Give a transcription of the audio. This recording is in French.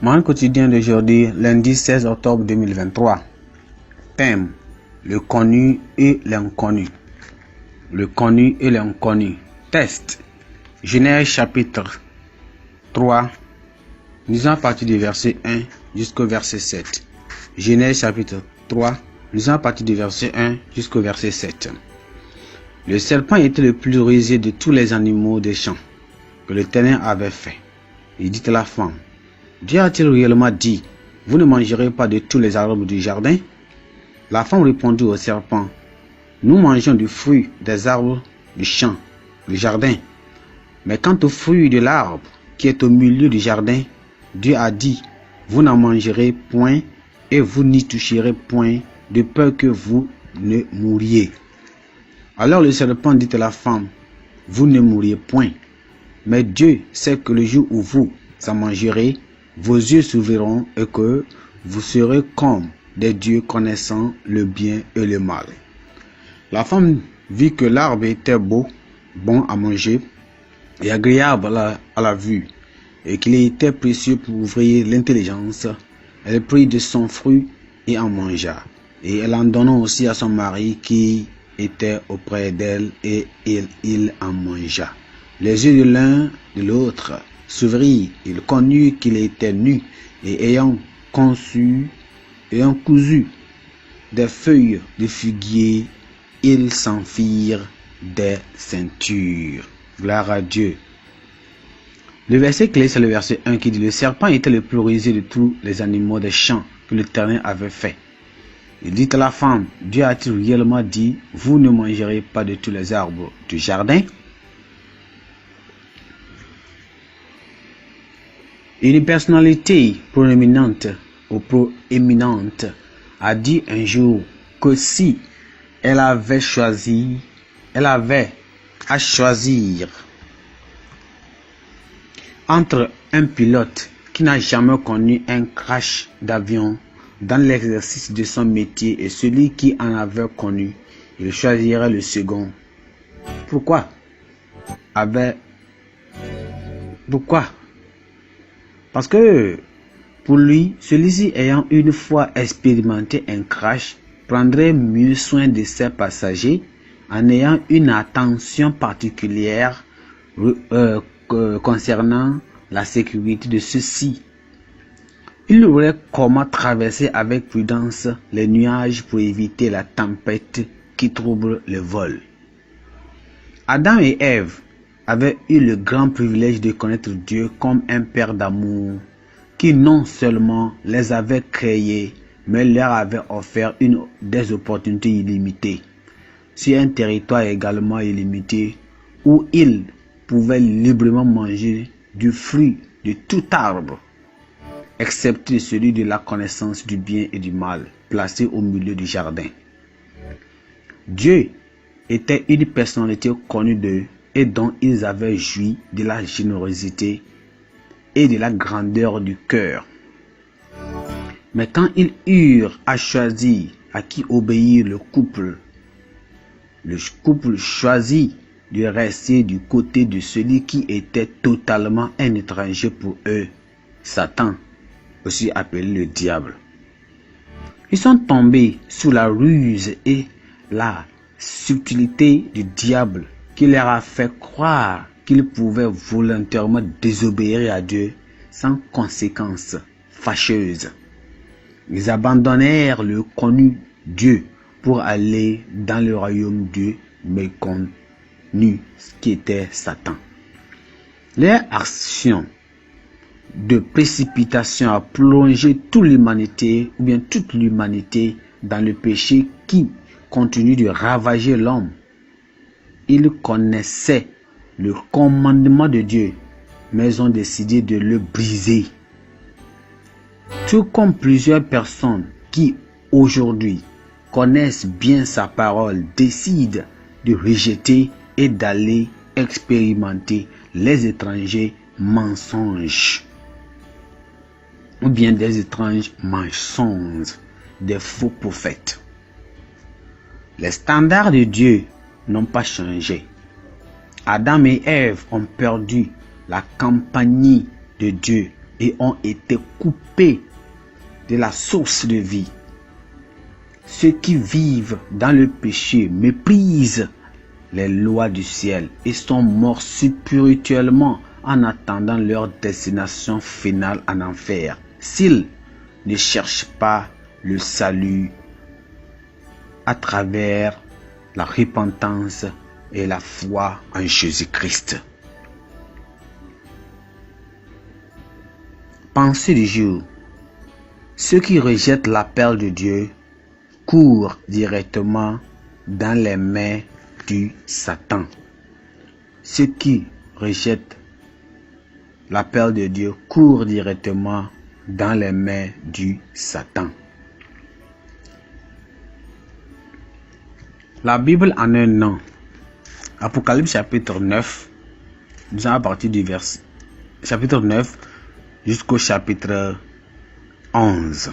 Mon quotidien d'aujourd'hui, lundi 16 octobre 2023. Thème: le connu et l'inconnu. Le connu et l'inconnu. Test: Genèse chapitre 3. Lisons à partir du verset 1 jusqu'au verset 7. Genèse chapitre 3. Lisons à partir du verset 1 jusqu'au verset 7. Le serpent était le plus rusé de tous les animaux des champs que l'Éternel avait fait. Il dit à la femme: Dieu a-t-il réellement dit, vous ne mangerez pas de tous les arbres du jardin? La femme répondit au serpent: Nous mangeons du fruit des arbres du champ, du jardin. Mais quant au fruit de l'arbre qui est au milieu du jardin, Dieu a dit, vous n'en mangerez point et vous n'y toucherez point, de peur que vous ne mouriez. Alors le serpent dit à la femme: Vous ne mourrez point. Mais Dieu sait que le jour où vous en mangerez, vos yeux s'ouvriront et que vous serez comme des dieux connaissant le bien et le mal. La femme vit que l'arbre était beau, bon à manger et agréable à la vue, et qu'il était précieux pour ouvrir l'intelligence. Elle prit de son fruit et en mangea, et elle en donna aussi à son mari qui était auprès d'elle, et il en mangea. Les yeux de l'un de l'autre s'ouvrirent, il connut qu'il était nu, et ayant cousu des feuilles de figuier, ils s'en firent des ceintures. Gloire à Dieu. Le verset clé, c'est le verset 1 qui dit: Le serpent était le plus rusé de tous les animaux des champs que l'Éternel avait fait. Il dit à la femme: Dieu a-t-il réellement dit, vous ne mangerez pas de tous les arbres du jardin? Une personnalité proéminente ou proéminente a dit un jour que si elle avait à choisir entre un pilote qui n'a jamais connu un crash d'avion dans l'exercice de son métier et celui qui en avait connu, il choisirait le second. Pourquoi? Parce que pour lui, celui-ci ayant une fois expérimenté un crash, prendrait mieux soin de ses passagers en ayant une attention particulière concernant la sécurité de ceux-ci. Il aurait comment traverser avec prudence les nuages pour éviter la tempête qui trouble le vol. Adam et Ève avaient eu le grand privilège de connaître Dieu comme un Père d'amour qui non seulement les avait créés, mais leur avait offert des opportunités illimitées sur un territoire également illimité où ils pouvaient librement manger du fruit de tout arbre, excepté celui de la connaissance du bien et du mal, placé au milieu du jardin. Dieu était une personnalité connue d'eux et dont ils avaient joui de la générosité et de la grandeur du cœur. Mais quand ils eurent à choisir à qui obéir, le couple choisit de rester du côté de celui qui était totalement un étranger pour eux, Satan, aussi appelé le diable. Ils sont tombés sous la ruse et la subtilité du diable qui leur a fait croire qu'ils pouvaient volontairement désobéir à Dieu sans conséquences fâcheuses. Ils abandonnèrent le connu Dieu pour aller dans le royaume du méconnu qui était Satan. Leur action de précipitation a plongé toute l'humanité dans le péché qui continue de ravager l'homme. Ils connaissaient le commandement de Dieu, mais ont décidé de le briser. Tout comme plusieurs personnes qui aujourd'hui connaissent bien sa parole décident de rejeter et d'aller expérimenter les étrangers mensonges ou bien des étranges mensonges des faux prophètes. Les standards de Dieu n'ont pas changé. Adam et Ève ont perdu la compagnie de Dieu et ont été coupés de la source de vie. Ceux qui vivent dans le péché méprisent les lois du ciel et sont morts spirituellement en attendant leur destination finale en enfer, s'ils ne cherchent pas le salut à travers la repentance et la foi en Jésus-Christ. Pensée du jour. Ceux qui rejettent l'appel de Dieu courent directement dans les mains du Satan. Ceux qui rejettent l'appel de Dieu courent directement dans les mains du Satan. La Bible en un nom. Apocalypse chapitre 9, disons à partir du verset chapitre 9 jusqu'au chapitre 11.